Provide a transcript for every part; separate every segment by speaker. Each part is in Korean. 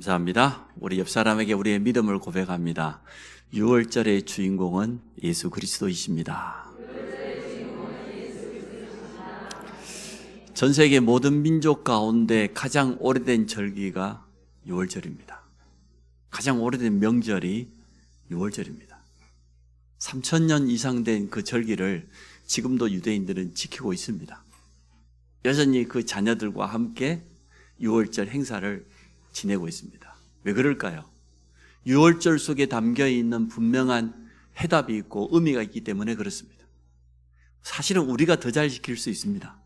Speaker 1: 감사합니다. 우리 옆 사람에게 우리의 믿음을 고백합니다. 6월절의 주인공은 예수 그리스도이십니다. 전 세계 모든 민족 가운데 가장 오래된 절기가 6월절입니다. 가장 오래된 명절이 6월절입니다. 3000년 이상 된 그 절기를 지금도 유대인들은 지키고 있습니다. 여전히 그 자녀들과 함께 6월절 행사를 지내고 있습니다. 왜 그럴까요? 6월절 속에 담겨있는 분명한 해답이 있고 의미가 있기 때문에 그렇습니다. 사실은 우리가 더 잘 지킬 수 있습니다.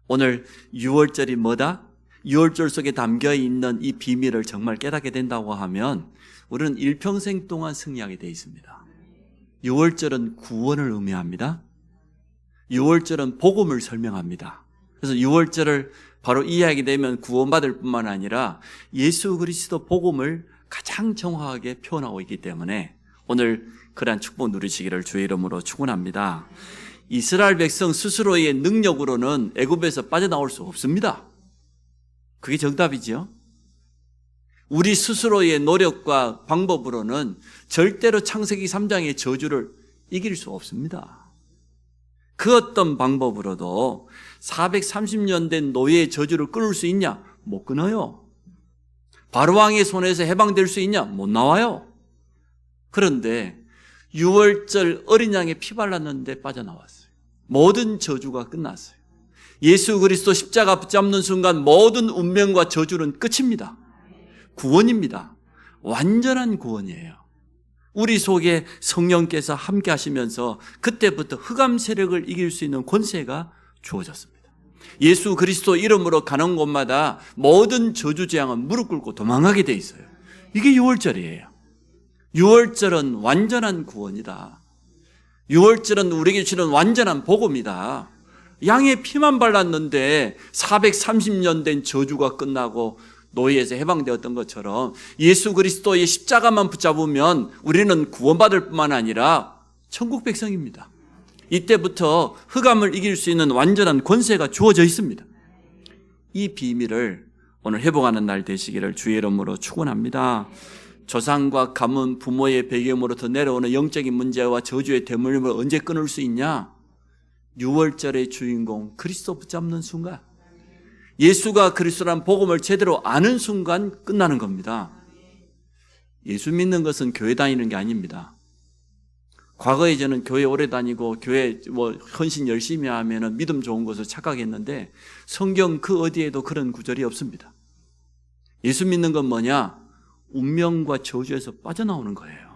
Speaker 1: 오늘 6월절이 뭐다? 6월절 속에 담겨있는 이 비밀을 정말 깨닫게 된다고 하면 우리는 일평생 동안 승리하게 되어 있습니다. 6월절은 구원을 의미합니다. 6월절은 복음을 설명합니다. 그래서 6월절을 바로 이해하게 되면 구원받을 뿐만 아니라 예수 그리스도 복음을 가장 정확하게 표현하고 있기 때문에 오늘 그러한 축복 누리시기를 주의 이름으로 축원합니다. 이스라엘 백성 스스로의 능력으로는 애굽에서 빠져나올 수 없습니다. 그게 정답이죠. 우리 스스로의 노력과 방법으로는 절대로 창세기 3장의 저주를 이길 수 없습니다. 그 어떤 방법으로도 430년 된 노예의 저주를 끊을 수 있냐? 못 끊어요. 바로왕의 손에서 해방될 수 있냐? 못 나와요. 그런데 6월절 어린 양의 피 발랐는데 빠져나왔어요. 모든 저주가 끝났어요. 예수 그리스도 십자가 붙잡는 순간 모든 운명과 저주는 끝입니다. 구원입니다. 완전한 구원이에요. 우리 속에 성령께서 함께 하시면서 그때부터 흑암 세력을 이길 수 있는 권세가 주어졌습니다. 예수 그리스도 이름으로 가는 곳마다 모든 저주 재앙은 무릎 꿇고 도망가게 돼 있어요. 이게 6월절이에요. 6월절은 완전한 구원이다. 6월절은 우리에게 주는 완전한 복음이다. 양의 피만 발랐는데 430년 된 저주가 끝나고 노예에서 해방되었던 것처럼 예수 그리스도의 십자가만 붙잡으면 우리는 구원받을 뿐만 아니라 천국 백성입니다. 이때부터 흑암을 이길 수 있는 완전한 권세가 주어져 있습니다. 이 비밀을 오늘 회복하는 날 되시기를 주의 이름으로 축원합니다. 조상과 가문, 부모의 배경으로부터 내려오는 영적인 문제와 저주의 대물림을 언제 끊을 수 있냐? 6월절의 주인공 그리스도 붙잡는 순간, 예수가 그리스도란 복음을 제대로 아는 순간 끝나는 겁니다. 예수 믿는 것은 교회 다니는 게 아닙니다. 과거에 저는 교회 오래 다니고 교회 헌신 열심히 하면 믿음 좋은 것을 착각했는데 성경 그 어디에도 그런 구절이 없습니다. 예수 믿는 건 뭐냐? 운명과 저주에서 빠져나오는 거예요.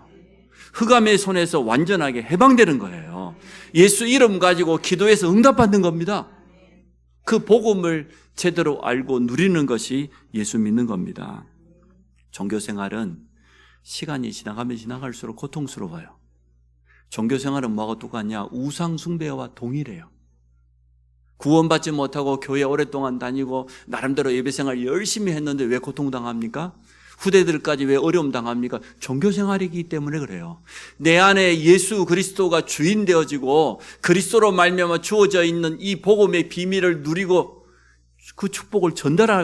Speaker 1: 흑암의 손에서 완전하게 해방되는 거예요. 예수 이름 가지고 기도해서 응답받는 겁니다. 그 복음을 제대로 알고 누리는 것이 예수 믿는 겁니다. 종교생활은 시간이 지나가면 지나갈수록 고통스러워요. 종교생활은 뭐하고 똑같냐? 우상숭배와 동일해요. 구원받지 못하고 교회 오랫동안 다니고 나름대로 예배생활 열심히 했는데 왜 고통당합니까? 후대들까지 왜 어려움 당합니까? 종교생활이기 때문에 그래요. 내 안에 예수 그리스도가 주인 되어지고 그리스도로 말미암아 주어져 있는 이 복음의 비밀을 누리고 그 축복을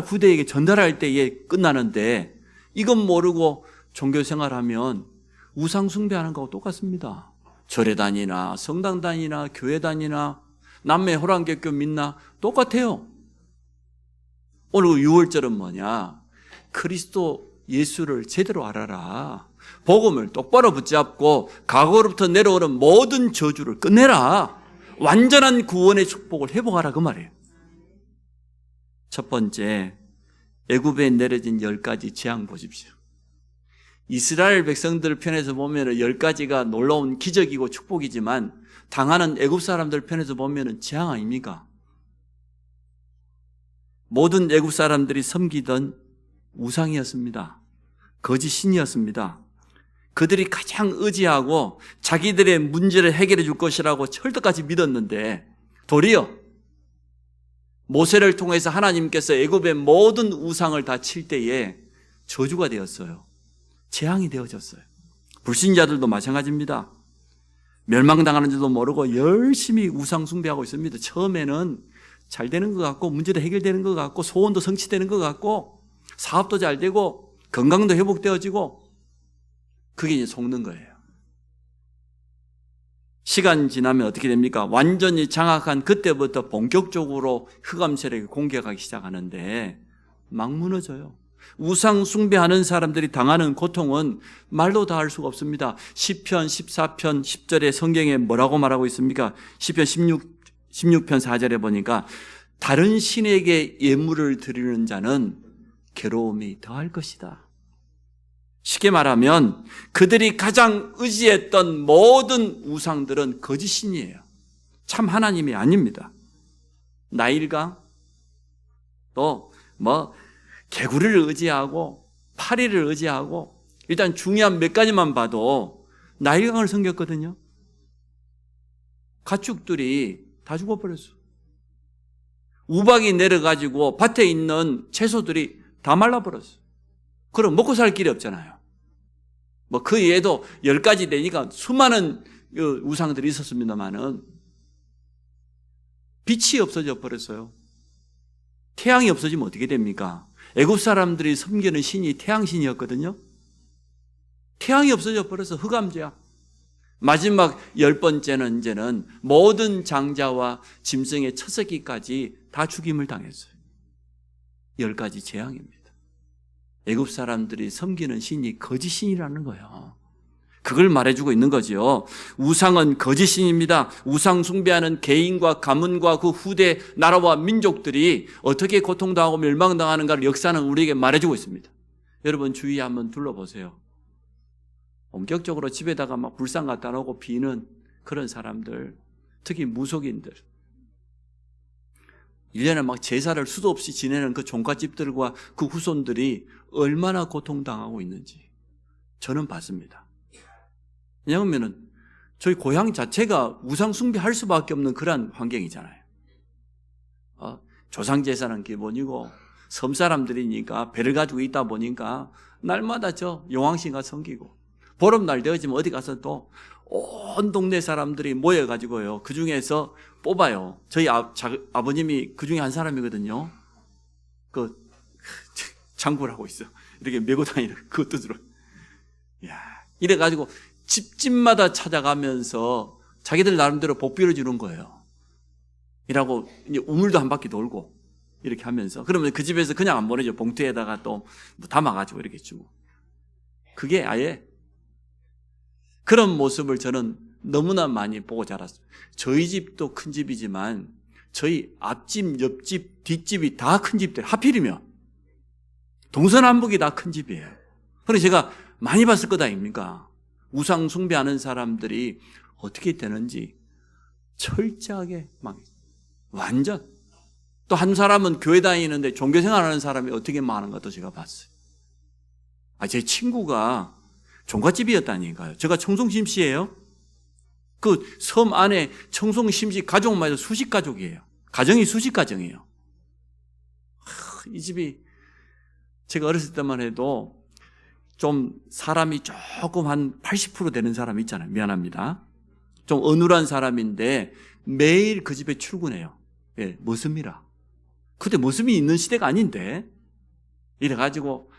Speaker 1: 후대에게 전달할 때에 끝나는데 이건 모르고 종교생활하면 우상숭배하는 거하고 똑같습니다. 절에 다니나 성당 다니나 교회 다니나 남매 호랑개교 믿나 똑같아요. 오늘 6월절은 뭐냐? 그리스도 예수를 제대로 알아라. 복음을 똑바로 붙잡고 과거로부터 내려오는 모든 저주를 끝내라. 완전한 구원의 축복을 회복하라 그 말이에요. 첫 번째, 애굽에 내려진 10가지 재앙 보십시오. 이스라엘 백성들 편에서 보면 10가지가 놀라운 기적이고 축복이지만 당하는 애굽 사람들 편에서 보면 재앙 아닙니까? 모든 애굽 사람들이 섬기던 우상이었습니다. 거짓 신이었습니다. 그들이 가장 의지하고 자기들의 문제를 해결해 줄 것이라고 철떡같이 믿었는데 도리어 모세를 통해서 하나님께서 애굽의 모든 우상을 다 칠 때에 저주가 되었어요. 재앙이 되어졌어요. 불신자들도 마찬가지입니다. 멸망당하는 줄도 모르고 열심히 우상 숭배하고 있습니다. 처음에는 잘 되는 것 같고 문제도 해결되는 것 같고 소원도 성취되는 것 같고 사업도 잘 되고 건강도 회복되어지고 그게 이제 속는 거예요. 시간 지나면 어떻게 됩니까? 완전히 장악한 그때부터 본격적으로 흑암 세력이 공격하기 시작하는데 막 무너져요. 우상 숭배하는 사람들이 당하는 고통은 말로 다 할 수가 없습니다. 시편 14편 10절에 성경에 뭐라고 말하고 있습니까? 시편 16편 4절에 보니까 다른 신에게 예물을 드리는 자는 괴로움이 더할 것이다. 쉽게 말하면 그들이 가장 의지했던 모든 우상들은 거짓신이에요. 참 하나님이 아닙니다. 나일강, 또 개구리를 의지하고 파리를 의지하고 일단 중요한 몇 가지만 봐도 나일강을 섬겼거든요. 가축들이 다 죽어버렸어. 우박이 내려가지고 밭에 있는 채소들이 다 말라버렸어. 그럼 먹고 살 길이 없잖아요. 그 외에도 10가지 되니까 수많은 우상들이 있었습니다만은 빛이 없어져 버렸어요. 태양이 없어지면 어떻게 됩니까? 애굽 사람들이 섬기는 신이 태양신이었거든요. 태양이 없어져 버려서 흑암제야. 마지막 10번째는 이제는 모든 장자와 짐승의 첫 새끼까지 다 죽임을 당했어요. 10가지 재앙입니다. 애굽 사람들이 섬기는 신이 거짓신이라는 거예요. 그걸 말해주고 있는 거죠. 우상은 거짓신입니다. 우상 숭배하는 개인과 가문과 그 후대 나라와 민족들이 어떻게 고통당하고 멸망당하는가를 역사는 우리에게 말해주고 있습니다. 여러분 주위에 한번 둘러보세요. 본격적으로 집에다가 막 불상 갖다 놓고 비는 그런 사람들, 특히 무속인들, 1년에 막 제사를 수도 없이 지내는 그 종갓집들과 그 후손들이 얼마나 고통당하고 있는지 저는 봤습니다. 왜냐하면 저희 고향 자체가 우상 숭배할 수밖에 없는 그런 환경이잖아요. 조상제사는 기본이고 섬 사람들이니까 배를 가지고 있다 보니까 날마다 저 용왕신가 섬기고 보름날 되어지면 어디 가서 또 온 동네 사람들이 모여가지고요. 그 중에서 뽑아요. 저희 아버님이 그 중에 한 사람이거든요. 그 장구를 하고 있어. 이렇게 메고 다니는 그것도 들어. 야, 이래가지고 집집마다 찾아가면서 자기들 나름대로 복비를 주는 거예요. 이라고 이제 우물도 한 바퀴 돌고 이렇게 하면서 그러면 그 집에서 그냥 안 보내죠. 봉투에다가 또 담아가지고 이렇게 주고. 그게 아예 그런 모습을 저는 너무나 많이 보고 자랐어요. 저희 집도 큰 집이지만 저희 앞집, 옆집, 뒷집이 다 큰 집들. 하필이면 동서남북이 다 큰 집이에요. 그래서 제가 많이 봤을 것 아닙니까? 우상 숭배하는 사람들이 어떻게 되는지 철저하게 망했어요. 완전. 또 한 사람은 교회 다니는데 종교생활하는 사람이 어떻게 망하는 것도 제가 봤어요. 제 친구가 종갓집이었다니까요. 제가 청송심씨예요. 그 섬 안에 청송심씨 가족만 해도 수십 가족이에요. 가정이 수십 가정이에요. 이 집이 제가 어렸을 때만 해도 좀 사람이 조금 한 80% 되는 사람 있잖아요. 미안합니다. 좀 어눌한 사람인데 매일 그 집에 출근해요. 예, 머슴이라. 그때 머슴이 있는 시대가 아닌데 이래가지고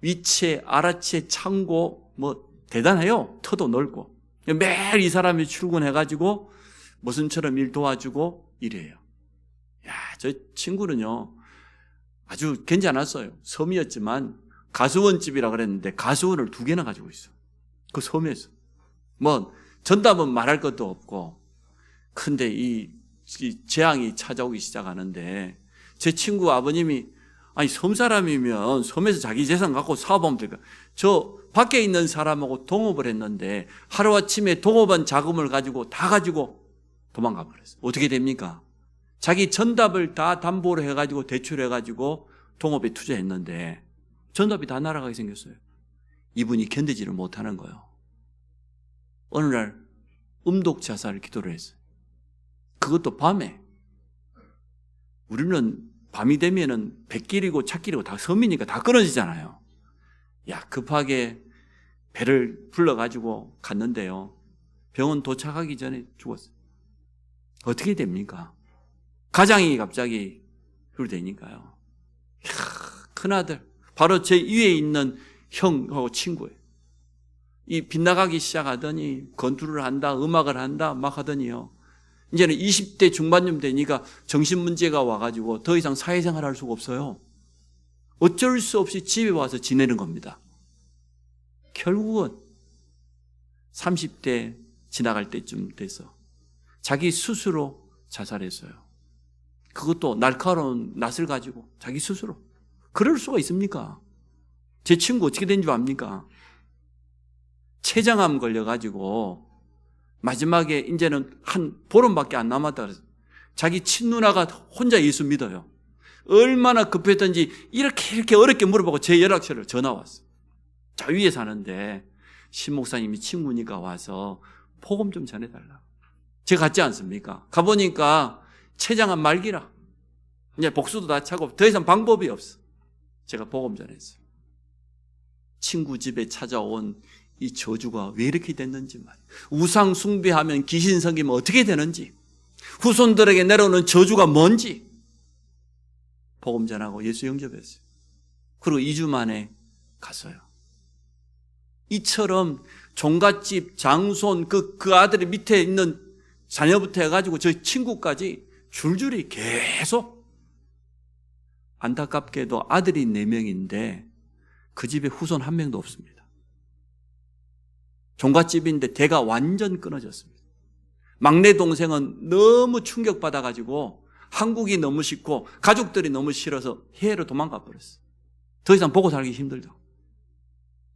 Speaker 1: 위채, 아라채, 창고 대단해요. 터도 넓고 매일 이 사람이 출근해가지고 머슴처럼 일 도와주고 이래요. 저 친구는요 아주 괜찮았어요. 섬이었지만 가수원집이라 그랬는데 가수원을 2개나 가지고 있어. 그 섬에서 전담은 말할 것도 없고. 근데 이 재앙이 찾아오기 시작하는데 제 친구 아버님이 섬 사람이면 섬에서 자기 재산 갖고 사업하면 될까? 저 밖에 있는 사람하고 동업을 했는데 하루아침에 동업한 자금을 가지고 다 가지고 도망가 버렸어요. 어떻게 됩니까? 자기 전답을 다 담보로 해가지고 대출해가지고 동업에 투자했는데 전답이 다 날아가게 생겼어요. 이분이 견디지를 못하는 거예요. 어느 날 음독자살 기도를 했어요. 그것도 밤에. 우리는 밤이 되면은 백길이고 찻길이고 다 섬이니까 다 끊어지잖아요. 급하게 배를 불러가지고 갔는데요. 병원 도착하기 전에 죽었어요. 어떻게 됩니까? 가장이 갑자기 그걸 되니까요. 큰아들, 바로 제 위에 있는 형하고 친구예요. 이 빗나가기 시작하더니 건투를 한다, 음악을 한다 막 하더니요, 이제는 20대 중반쯤 되니까 정신문제가 와가지고 더 이상 사회생활 할 수가 없어요. 어쩔 수 없이 집에 와서 지내는 겁니다. 결국은 30대 지나갈 때쯤 돼서 자기 스스로 자살했어요. 그것도 날카로운 낫을 가지고 자기 스스로. 그럴 수가 있습니까? 제 친구 어떻게 된 줄 압니까? 췌장암 걸려가지고 마지막에 이제는 한 보름밖에 안 남았다 그래서 자기 친누나가 혼자 예수 믿어요. 얼마나 급했던지 이렇게 어렵게 물어보고 제 연락처를 전화 왔어요. 저 위에 사는데 신 목사님이 친구니까 와서 복음 좀 전해달라. 제가 갔지 않습니까? 가보니까 췌장암 말기라. 이제 복수도 다 차고 더 이상 방법이 없어. 제가 복음 전했어요. 친구 집에 찾아온 이 저주가 왜 이렇게 됐는지 말이에요. 우상 숭배하면 귀신 섬기면 어떻게 되는지, 후손들에게 내려오는 저주가 뭔지 복음 전하고 예수 영접했어요. 그리고 2주 만에 갔어요. 이처럼 종갓집, 장손, 그 아들의 밑에 있는 자녀부터 해가지고 저희 친구까지 줄줄이 계속. 안타깝게도 아들이 4명인데 그 집에 후손 1명도 없습니다. 종갓집인데 대가 완전 끊어졌습니다. 막내 동생은 너무 충격받아가지고 한국이 너무 싫고 가족들이 너무 싫어서 해외로 도망가 버렸어요. 더 이상 보고 살기 힘들다고.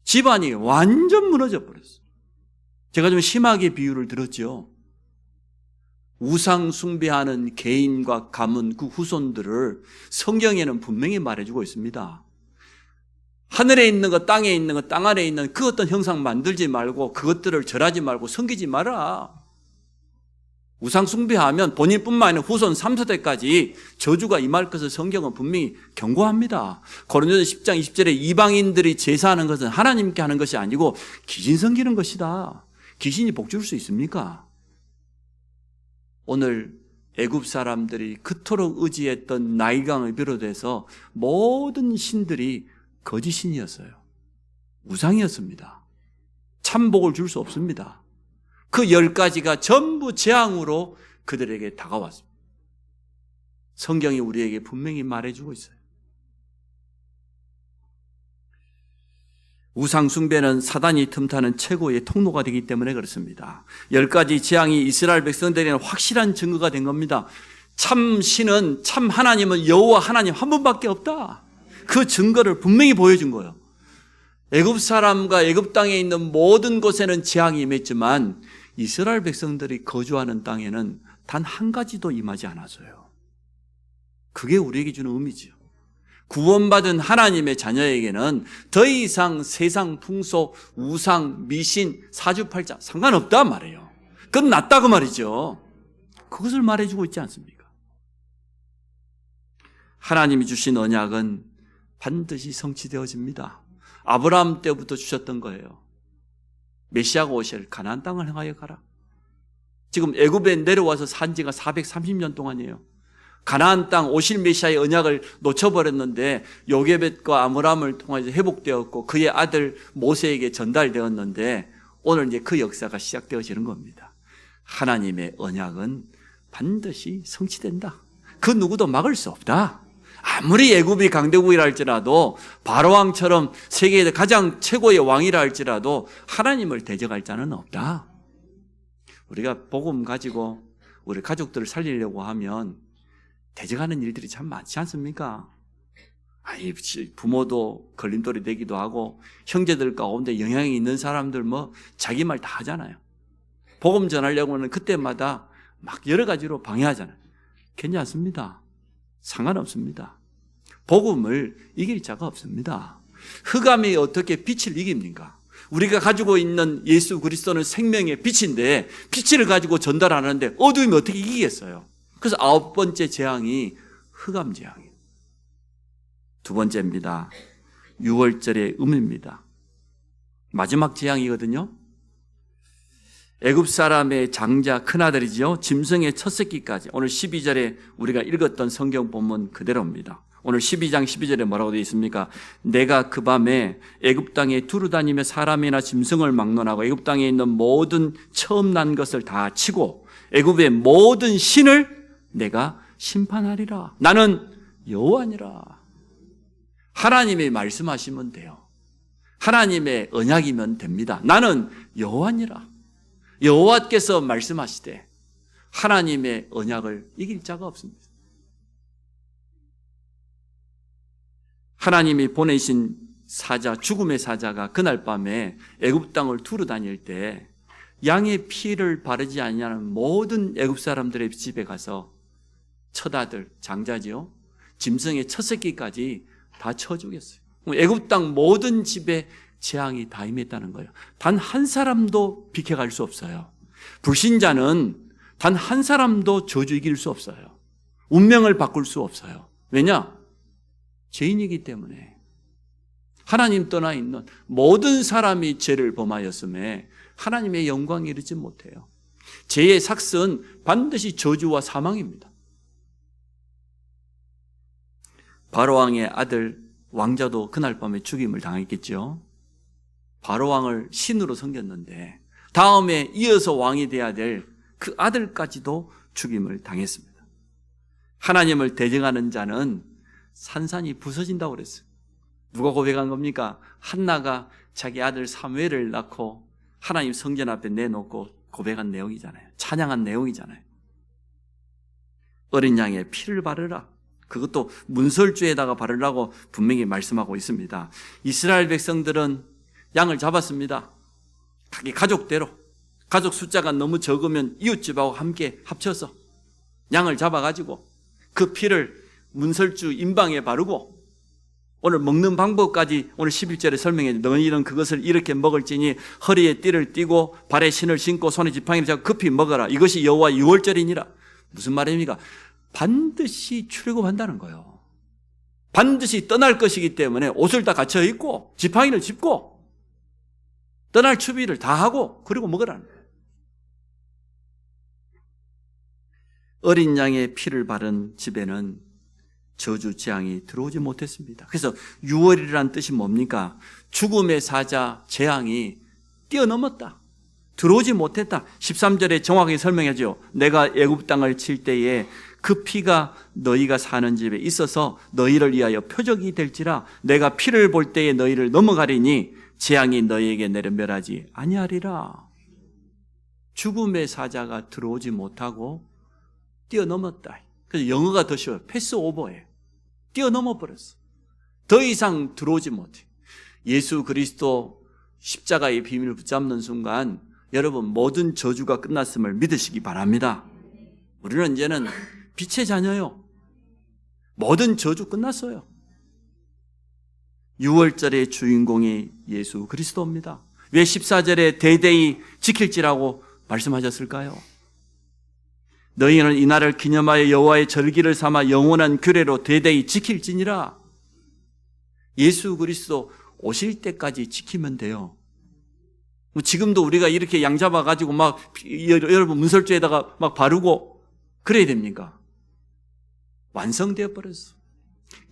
Speaker 1: 집안이 완전 무너져 버렸어요. 제가 좀 심하게 비유를 들었죠. 우상 숭배하는 개인과 가문, 그 후손들을 성경에는 분명히 말해주고 있습니다. 하늘에 있는 것, 땅에 있는 것, 땅 아래에 있는 그 어떤 형상 만들지 말고 그것들을 절하지 말고 섬기지 마라. 우상 숭배하면 본인뿐만 아니라 후손 3세대까지 저주가 임할 것을 성경은 분명히 경고합니다. 고린도서 10장 20절에 이방인들이 제사하는 것은 하나님께 하는 것이 아니고 귀신 섬기는 것이다. 귀신이 복 줄 수 있습니까? 오늘 애굽 사람들이 그토록 의지했던 나일강을 비롯해서 모든 신들이 거짓신이었어요. 우상이었습니다. 참 복을 줄 수 없습니다. 그 10가지가 전부 재앙으로 그들에게 다가왔습니다. 성경이 우리에게 분명히 말해주고 있어요. 우상 숭배는 사단이 틈타는 최고의 통로가 되기 때문에 그렇습니다. 10가지 재앙이 이스라엘 백성들에게는 확실한 증거가 된 겁니다. 참 신은, 참 하나님은 여호와 하나님 한 분밖에 없다. 그 증거를 분명히 보여준 거예요. 애굽 사람과 애굽 땅에 있는 모든 곳에는 재앙이 임했지만 이스라엘 백성들이 거주하는 땅에는 단 한 가지도 임하지 않았어요. 그게 우리에게 주는 의미죠. 구원받은 하나님의 자녀에게는 더 이상 세상 풍속, 우상, 미신, 사주팔자 상관없단 말이에요. 그건 낫다고 말이죠. 그것을 말해주고 있지 않습니까? 하나님이 주신 언약은 반드시 성취되어집니다. 아브라함 때부터 주셨던 거예요. 메시아가 오실 가나안 땅을 향하여 가라. 지금 애굽에 내려와서 산 지가 430년 동안이에요. 가나안 땅 오실 메시아의 언약을 놓쳐버렸는데 요게벳과 아므람을 통해서 회복되었고 그의 아들 모세에게 전달되었는데 오늘 이제 그 역사가 시작되어지는 겁니다. 하나님의 언약은 반드시 성취된다. 그 누구도 막을 수 없다. 아무리 애굽이 강대국이라 할지라도 바로왕처럼 세계의 가장 최고의 왕이라 할지라도 하나님을 대적할 자는 없다. 우리가 복음 가지고 우리 가족들을 살리려고 하면 대적하는 일들이 참 많지 않습니까? 아니, 부모도 걸림돌이 되기도 하고 형제들 가운데 영향이 있는 사람들 자기 말 다 하잖아요. 복음 전하려고 하면 그때마다 막 여러 가지로 방해하잖아요. 괜찮습니다. 상관없습니다. 복음을 이길 자가 없습니다. 흑암이 어떻게 빛을 이깁니까? 우리가 가지고 있는 예수 그리스도는 생명의 빛인데 빛을 가지고 전달하는데 어두움이 어떻게 이기겠어요? 그래서 9번째 재앙이 흑암 재앙이에요. 2번째입니다. 6월절의 음입니다. 마지막 재앙이거든요. 애굽 사람의 장자 큰아들이죠. 짐승의 첫 새끼까지 오늘 12절에 우리가 읽었던 성경 본문 그대로입니다. 오늘 12장 12절에 뭐라고 되어 있습니까? 내가 그 밤에 애굽 땅에 두루다니며 사람이나 짐승을 막론하고 애굽 땅에 있는 모든 처음 난 것을 다 치고 애굽의 모든 신을 내가 심판하리라. 나는 여호와니라. 하나님이 말씀하시면 돼요. 하나님의 언약이면 됩니다. 나는 여호와니라. 여호와께서 말씀하시되 하나님의 언약을 이길 자가 없습니다. 하나님이 보내신 사자, 죽음의 사자가 그날 밤에 애굽 땅을 두루 다닐 때 양의 피를 바르지 아니하는 모든 애굽 사람들의 집에 가서 처다들, 장자지요, 짐승의 첫 새끼까지 다 쳐 죽였어요. 애굽 땅 모든 집에 재앙이 다 임했다는 거예요. 단 한 사람도 비켜갈 수 없어요. 불신자는 단 한 사람도 저주 이길 수 없어요. 운명을 바꿀 수 없어요. 왜냐? 죄인이기 때문에. 하나님 떠나 있는 모든 사람이 죄를 범하였음에 하나님의 영광에 이르지 못해요. 죄의 삭은 반드시 저주와 사망입니다. 바로왕의 아들 왕자도 그날 밤에 죽임을 당했겠죠. 바로왕을 신으로 섬겼는데 다음에 이어서 왕이 돼야 될 그 아들까지도 죽임을 당했습니다. 하나님을 대적하는 자는 산산이 부서진다고 그랬어요. 누가 고백한 겁니까? 한나가 자기 아들 사무엘을 낳고 하나님 성전 앞에 내놓고 고백한 내용이잖아요. 찬양한 내용이잖아요. 어린 양의 피를 바르라. 그것도 문설주에다가 바르라고 분명히 말씀하고 있습니다. 이스라엘 백성들은 양을 잡았습니다. 자기 가족대로. 가족 숫자가 너무 적으면 이웃집하고 함께 합쳐서 양을 잡아가지고 그 피를 문설주 임방에 바르고 오늘 먹는 방법까지 오늘 11절에 설명해 줘. 너희는 그것을 이렇게 먹을지니 허리에 띠를 띠고 발에 신을 신고 손에 지팡이를 잡고 급히 먹어라. 이것이 여호와 유월절이니라. 무슨 말입니까? 반드시 출애굽한다는 거예요. 반드시 떠날 것이기 때문에 옷을 다 갖춰 입고 지팡이를 짚고 떠날 준비를 다 하고 그리고 먹으라는 거예요. 어린 양의 피를 바른 집에는 저주 재앙이 들어오지 못했습니다. 그래서 유월이라는 뜻이 뭡니까? 죽음의 사자 재앙이 뛰어넘었다. 들어오지 못했다. 13절에 정확하게 설명하죠. 내가 애굽 땅을 칠 때에 그 피가 너희가 사는 집에 있어서 너희를 위하여 표적이 될지라. 내가 피를 볼 때에 너희를 넘어가리니 재앙이 너희에게 내려 멸하지 아니하리라. 죽음의 사자가 들어오지 못하고 뛰어넘었다. 그래서 영어가 더 쉬워요. 패스오버예요. 뛰어넘어 버렸어. 더 이상 들어오지 못해. 예수 그리스도 십자가의 비밀을 붙잡는 순간 여러분 모든 저주가 끝났음을 믿으시기 바랍니다. 우리는 이제는 빛의 자녀요. 모든 저주 끝났어요. 6월절의 주인공이 예수 그리스도입니다. 왜 14절에 대대히 지킬지라고 말씀하셨을까요? 너희는 이날을 기념하여 여호와의 절기를 삼아 영원한 규례로 대대히 지킬지니라. 예수 그리스도 오실 때까지 지키면 돼요. 지금도 우리가 이렇게 양 잡아가지고 막 여러분 문설주에다가 막 바르고 그래야 됩니까? 완성되어 버렸어.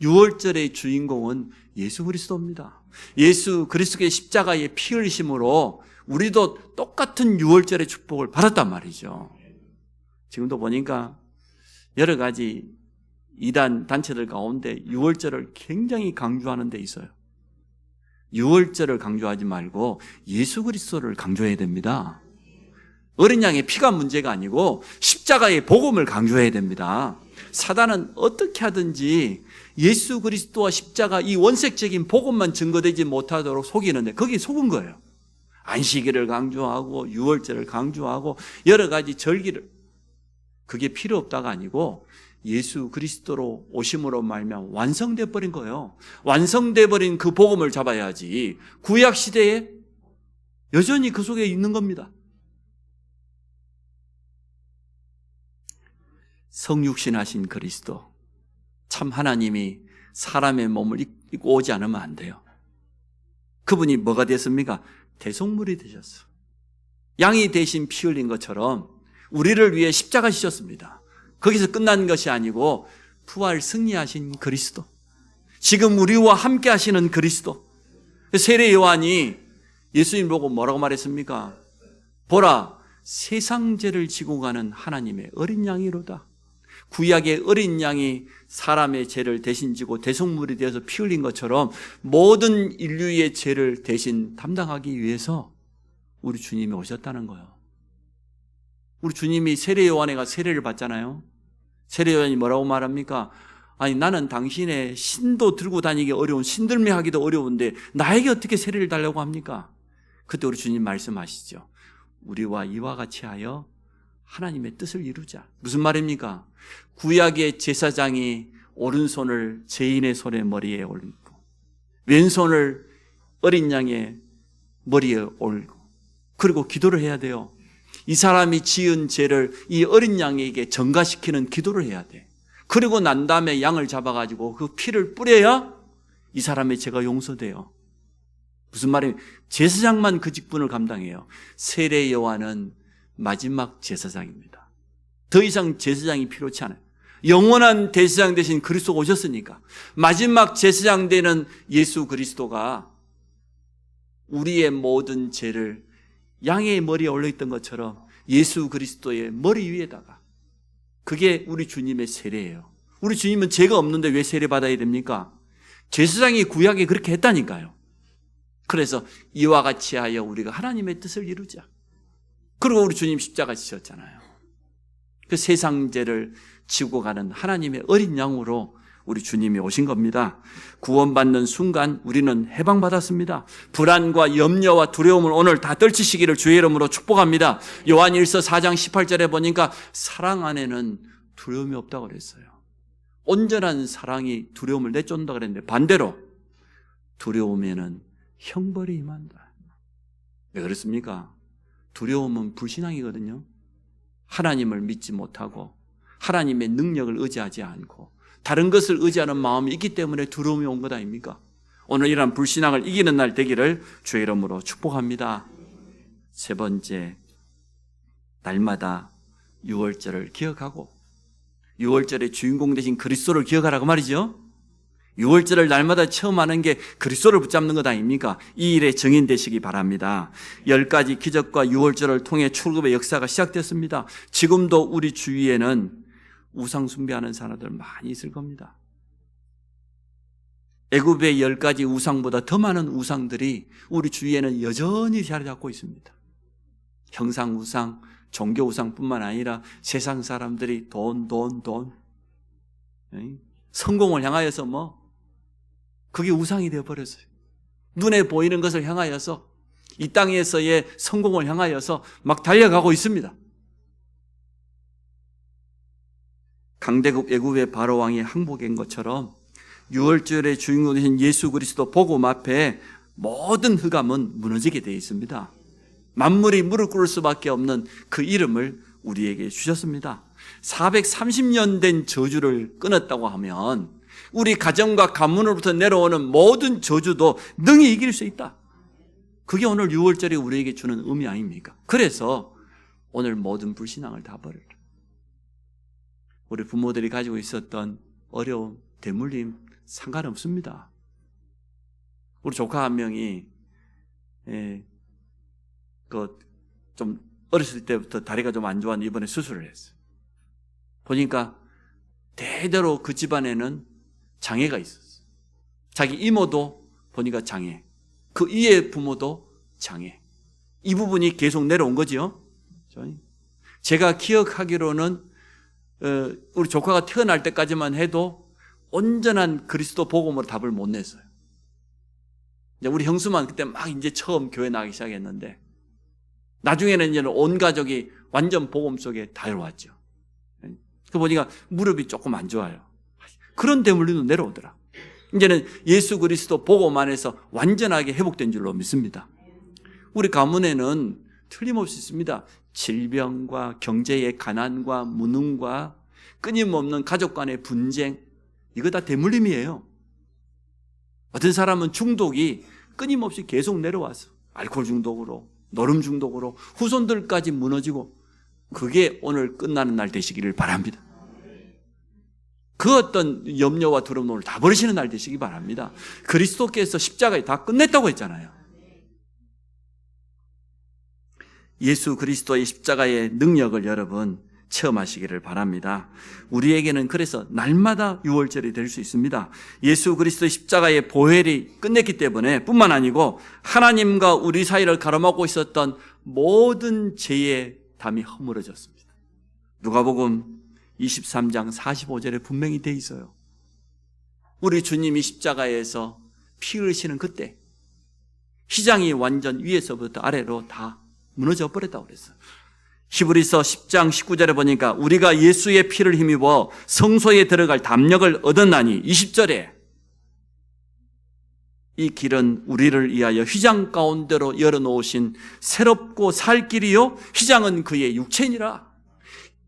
Speaker 1: 6월절의 주인공은 예수 그리스도입니다. 예수 그리스도의 십자가의 피 흘리심으로 우리도 똑같은 6월절의 축복을 받았단 말이죠. 지금도 보니까 여러 가지 이단 단체들 가운데 6월절을 굉장히 강조하는 데 있어요. 6월절을 강조하지 말고 예수 그리스도를 강조해야 됩니다. 어린 양의 피가 문제가 아니고 십자가의 복음을 강조해야 됩니다. 사단은 어떻게 하든지 예수 그리스도와 십자가 이 원색적인 복음만 증거되지 못하도록 속이는데 거기에 속은 거예요. 안식일을 강조하고 6월절을 강조하고 여러 가지 절기를, 그게 필요 없다가 아니고 예수 그리스도로 오심으로 말미암아 완성돼 버린 거예요. 완성돼 버린 그 복음을 잡아야지. 구약 시대에 여전히 그 속에 있는 겁니다. 성육신하신 그리스도, 참 하나님이 사람의 몸을 입고 오지 않으면 안 돼요. 그분이 뭐가 됐습니까? 대속물이 되셨어. 양이 대신 피 흘린 것처럼 우리를 위해 십자가 지셨습니다. 거기서 끝난 것이 아니고 부활 승리하신 그리스도, 지금 우리와 함께 하시는 그리스도. 세례 요한이 예수님 보고 뭐라고 말했습니까? 보라, 세상 죄를 지고 가는 하나님의 어린 양이로다. 구약의 어린 양이 사람의 죄를 대신 지고 대속물이 되어서 피 흘린 것처럼 모든 인류의 죄를 대신 담당하기 위해서 우리 주님이 오셨다는 거예요. 우리 주님이 세례 요한에 가 세례를 받잖아요. 세례 요한이 뭐라고 말합니까? 아니, 나는 당신의 신도 들고 다니기 어려운, 신들매 하기도 어려운데 나에게 어떻게 세례를 달라고 합니까? 그때 우리 주님 말씀하시죠. 우리와 이와 같이 하여 하나님의 뜻을 이루자. 무슨 말입니까? 구약의 제사장이 오른손을 죄인의 손에 머리에 올리고 왼손을 어린 양의 머리에 올리고 그리고 기도를 해야 돼요. 이 사람이 지은 죄를 이 어린 양에게 전가시키는 기도를 해야 돼. 그리고 난 다음에 양을 잡아가지고 그 피를 뿌려야 이 사람의 죄가 용서돼요. 무슨 말이에요? 제사장만 그 직분을 감당해요. 세례 요한은 마지막 제사장입니다. 더 이상 제사장이 필요치 않아요. 영원한 대제사장 대신 그리스도가 오셨으니까 마지막 제사장 되는 예수 그리스도가 우리의 모든 죄를 양의 머리에 올려있던 것처럼 예수 그리스도의 머리 위에다가, 그게 우리 주님의 세례예요. 우리 주님은 죄가 없는데 왜 세례 받아야 됩니까? 제사장이 구약에 그렇게 했다니까요. 그래서 이와 같이 하여 우리가 하나님의 뜻을 이루자. 그리고 우리 주님 십자가 지셨잖아요. 그 세상 죄를 지고 가는 하나님의 어린 양으로 우리 주님이 오신 겁니다. 구원받는 순간 우리는 해방받았습니다. 불안과 염려와 두려움을 오늘 다 떨치시기를 주의 이름으로 축복합니다. 요한일서 4장 18절에 보니까 사랑 안에는 두려움이 없다고 그랬어요. 온전한 사랑이 두려움을 내쫓는다 그랬는데 반대로 두려움에는 형벌이 임한다. 왜 그렇습니까? 두려움은 불신앙이거든요. 하나님을 믿지 못하고 하나님의 능력을 의지하지 않고 다른 것을 의지하는 마음이 있기 때문에 두려움이 온 것 아닙니까? 오늘 이러한 불신앙을 이기는 날 되기를 주의 이름으로 축복합니다. 세 번째, 날마다 유월절을 기억하고 유월절의 주인공 되신 그리스도를 기억하라고 말이죠. 유월절을 날마다 처음 하는 게 그리스도를 붙잡는 것 아닙니까? 이 일에 정인되시기 바랍니다. 10가지 기적과 유월절을 통해 출굽의 역사가 시작됐습니다. 지금도 우리 주위에는 우상 숭배하는 사람들 많이 있을 겁니다. 애굽의 10가지 우상보다 더 많은 우상들이 우리 주위에는 여전히 자리 잡고 있습니다. 형상 우상, 종교 우상뿐만 아니라 세상 사람들이 돈, 성공을 향하여서 그게 우상이 되어버렸어요. 눈에 보이는 것을 향하여서 이 땅에서의 성공을 향하여서 막 달려가고 있습니다. 강대국 애굽의 바로왕이 항복한 것처럼 유월절의 주인공 되신 예수 그리스도 복음 앞에 모든 흑암은 무너지게 되어 있습니다. 만물이 무릎 꿇을 수밖에 없는 그 이름을 우리에게 주셨습니다. 430년 된 저주를 끊었다고 하면 우리 가정과 가문으로부터 내려오는 모든 저주도 능히 이길 수 있다. 그게 오늘 유월절이 우리에게 주는 의미 아닙니까? 그래서 오늘 모든 불신앙을 다 버려라. 우리 부모들이 가지고 있었던 어려움, 대물림 상관없습니다. 우리 조카 한 명이 좀 어렸을 때부터 다리가 좀 안 좋았는데 이번에 수술을 했어요. 보니까 대대로 그 집안에는 장애가 있었어요. 자기 이모도 보니까 장애, 그 이의 부모도 장애. 이 부분이 계속 내려온 거죠. 제가 기억하기로는 우리 조카가 태어날 때까지만 해도 온전한 그리스도 복음으로 답을 못 냈어요. 우리 형수만 그때 막 이제 처음 교회 나가기 시작했는데 나중에는 이제는 온 가족이 완전 복음 속에 달려왔죠. 그 보니까 무릎이 조금 안 좋아요. 그런 대물림도 내려오더라. 이제는 예수 그리스도 복음 안에서 완전하게 회복된 줄로 믿습니다. 우리 가문에는 틀림없이 있습니다. 질병과 경제의 가난과 무능과 끊임없는 가족 간의 분쟁, 이거 다 대물림이에요. 어떤 사람은 중독이 끊임없이 계속 내려와서 알코올 중독으로, 노름 중독으로 후손들까지 무너지고, 그게 오늘 끝나는 날 되시기를 바랍니다. 그 어떤 염려와 두려움을 다 버리시는 날 되시기 바랍니다. 그리스도께서 십자가에 다 끝냈다고 했잖아요. 예수 그리스도의 십자가의 능력을 여러분 체험하시기를 바랍니다. 우리에게는 그래서 날마다 유월절이 될 수 있습니다. 예수 그리스도의 십자가의 보혈이 끝냈기 때문에 뿐만 아니고 하나님과 우리 사이를 가로막고 있었던 모든 죄의 담이 허물어졌습니다. 누가복음 23장 45절에 분명히 돼 있어요. 우리 주님이 십자가에서 피 흘리시는 그때 휘장이 완전 위에서부터 아래로 다 무너져 버렸다고 그랬어요. 히브리서 10장 19절에 보니까 우리가 예수의 피를 힘입어 성소에 들어갈 담력을 얻었나니 20절에 이 길은 우리를 위하여 휘장 가운데로 열어놓으신 새롭고 살 길이요 휘장은 그의 육체니라.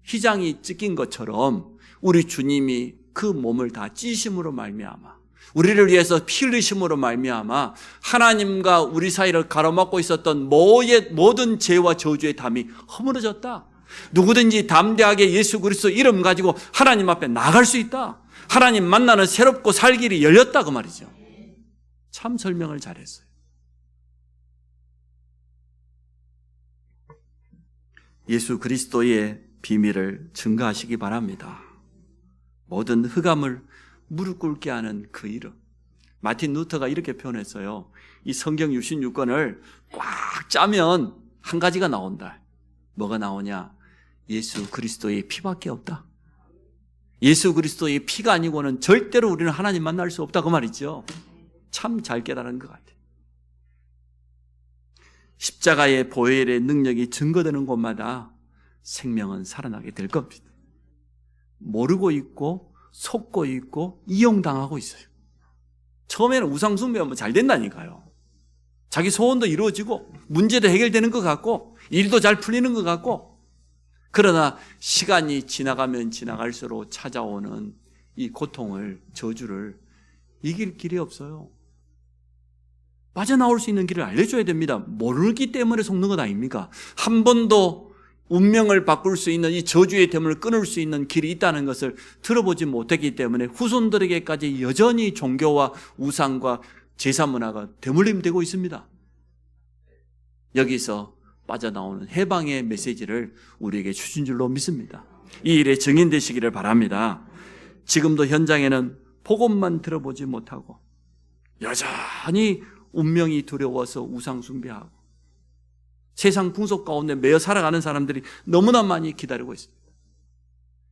Speaker 1: 휘장이 찢긴 것처럼 우리 주님이 그 몸을 다 찢으심으로 말미암아 우리를 위해서 피 흘리심으로 말미암아 하나님과 우리 사이를 가로막고 있었던 모든 죄와 저주의 담이 허물어졌다. 누구든지 담대하게 예수 그리스도 이름 가지고 하나님 앞에 나갈 수 있다. 하나님 만나는 새롭고 살 길이 열렸다 그 말이죠. 참 설명을 잘했어요. 예수 그리스도의 비밀을 증거하시기 바랍니다. 모든 흑암을 무릎 꿇게 하는 그 이름. 마틴 루터가 이렇게 표현했어요. 이 성경 66권을 꽉 짜면 한 가지가 나온다. 뭐가 나오냐? 예수 그리스도의 피밖에 없다. 예수 그리스도의 피가 아니고는 절대로 우리는 하나님 만날 수 없다 그 말이죠. 참 잘 깨달은 것 같아요. 십자가의 보혈의 능력이 증거되는 곳마다 생명은 살아나게 될 겁니다. 모르고 있고 속고 있고 이용당하고 있어요. 처음에는 우상숭배하면 잘 된다니까요. 자기 소원도 이루어지고 문제도 해결되는 것 같고 일도 잘 풀리는 것 같고, 그러나 시간이 지나가면 지나갈수록 찾아오는 이 고통을, 저주를 이길 길이 없어요. 빠져나올 수 있는 길을 알려줘야 됩니다. 모르기 때문에 속는 것 아닙니까? 한 번도 운명을 바꿀 수 있는 이 저주의 대문을 끊을 수 있는 길이 있다는 것을 들어보지 못했기 때문에 후손들에게까지 여전히 종교와 우상과 제사 문화가 대물림되고 있습니다. 여기서 빠져나오는 해방의 메시지를 우리에게 주신 줄로 믿습니다. 이 일에 증인되시기를 바랍니다. 지금도 현장에는 복음만 들어보지 못하고 여전히 운명이 두려워서 우상 숭배하고 세상 풍속 가운데 매여 살아가는 사람들이 너무나 많이 기다리고 있습니다.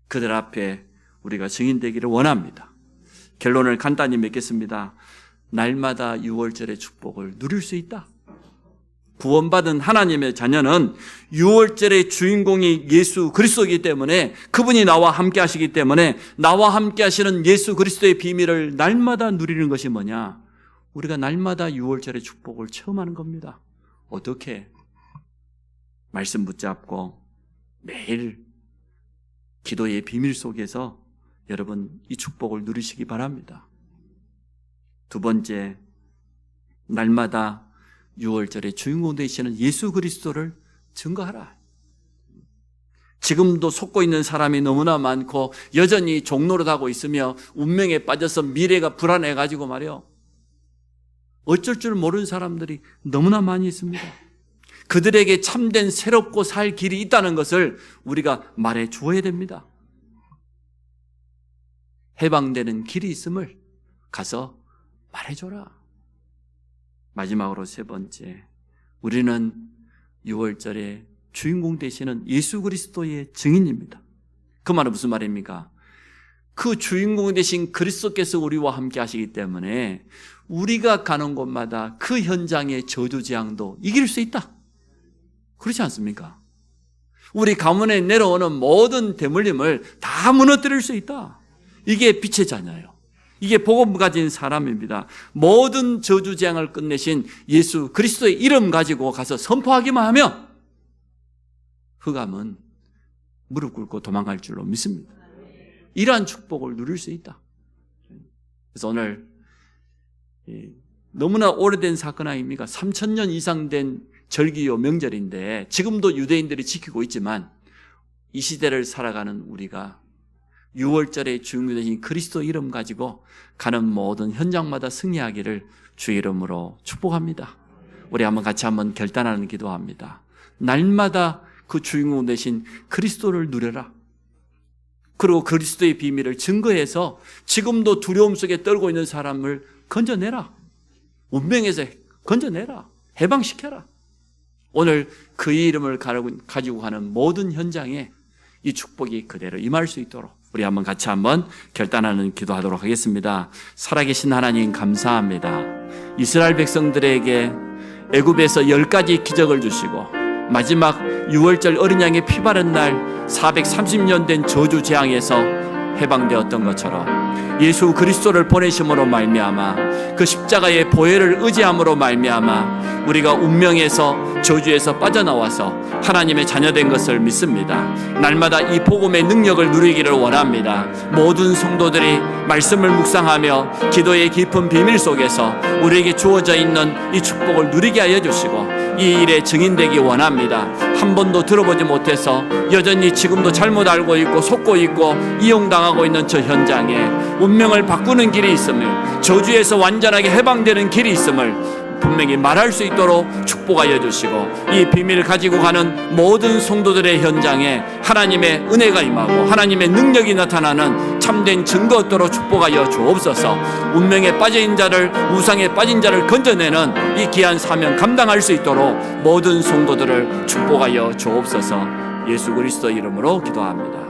Speaker 1: 그들 앞에 우리가 증인되기를 원합니다. 결론을 간단히 맺겠습니다. 날마다 유월절의 축복을 누릴 수 있다. 구원받은 하나님의 자녀는 유월절의 주인공이 예수 그리스도이기 때문에, 그분이 나와 함께 하시기 때문에 나와 함께 하시는 예수 그리스도의 비밀을 날마다 누리는 것이 뭐냐? 우리가 날마다 유월절의 축복을 체험하는 겁니다. 어떻게? 말씀 붙잡고 매일 기도의 비밀 속에서 여러분 이 축복을 누리시기 바랍니다. 두 번째, 날마다 유월절의 주인공 되시는 예수 그리스도를 증거하라. 지금도 속고 있는 사람이 너무나 많고 여전히 종노릇하고 있으며 운명에 빠져서 미래가 불안해가지고 말이요, 어쩔 줄 모르는 사람들이 너무나 많이 있습니다. 그들에게 참된 새롭고 살 길이 있다는 것을 우리가 말해 주어야 됩니다. 해방되는 길이 있음을 가서 말해줘라. 마지막으로 세 번째, 우리는 유월절의 주인공 되시는 예수 그리스도의 증인입니다. 그 말은 무슨 말입니까? 그 주인공 되신 그리스도께서 우리와 함께 하시기 때문에 우리가 가는 곳마다 그 현장의 저주재앙도 이길 수 있다. 그렇지 않습니까? 우리 가문에 내려오는 모든 대물림을 다 무너뜨릴 수 있다. 이게 빛의 자녀예요. 이게 복음 가진 사람입니다. 모든 저주재앙을 끝내신 예수 그리스도의 이름 가지고 가서 선포하기만 하면 흑암은 무릎 꿇고 도망갈 줄로 믿습니다. 이러한 축복을 누릴 수 있다. 그래서 오늘 너무나 오래된 사건 아닙니까? 3000년 이상 된 절기요 명절인데 지금도 유대인들이 지키고 있지만 이 시대를 살아가는 우리가 6월절의 주인공 되신 그리스도 이름 가지고 가는 모든 현장마다 승리하기를 주 이름으로 축복합니다. 우리 같이 한번 결단하는 기도합니다. 날마다 그 주인공 되신 그리스도를 누려라. 그리고 그리스도의 비밀을 증거해서 지금도 두려움 속에 떨고 있는 사람을 건져내라. 운명에서 건져내라. 해방시켜라. 오늘 그 이름을 가지고 가는 모든 현장에 이 축복이 그대로 임할 수 있도록 우리 같이 한번 결단하는 기도하도록 하겠습니다. 살아계신 하나님 감사합니다. 이스라엘 백성들에게 애굽에서 10가지 기적을 주시고 마지막 6월절 어린 양의 피 바른 날 430년 된 저주 재앙에서 해방되었던 것처럼 예수 그리스도를 보내심으로 말미암아 그 십자가의 보혈을 의지함으로 말미암아 우리가 운명에서 저주에서 빠져나와서 하나님의 자녀된 것을 믿습니다. 날마다 이 복음의 능력을 누리기를 원합니다. 모든 성도들이 말씀을 묵상하며 기도의 깊은 비밀 속에서 우리에게 주어져 있는 이 축복을 누리게 하여 주시고 이 일에 증인되기 원합니다. 한 번도 들어보지 못해서 여전히 지금도 잘못 알고 있고 속고 있고 이용당하고 있는 저 현장에 운명을 바꾸는 길이 있음을, 저주에서 완전하게 해방되는 길이 있음을 분명히 말할 수 있도록 축복하여 주시고 이 비밀을 가지고 가는 모든 성도들의 현장에 하나님의 은혜가 임하고 하나님의 능력이 나타나는 참된 증거 얻도록 축복하여 주옵소서. 운명에 빠진 자를, 우상에 빠진 자를 건져내는 이 귀한 사명 감당할 수 있도록 모든 성도들을 축복하여 주옵소서. 예수 그리스도 이름으로 기도합니다.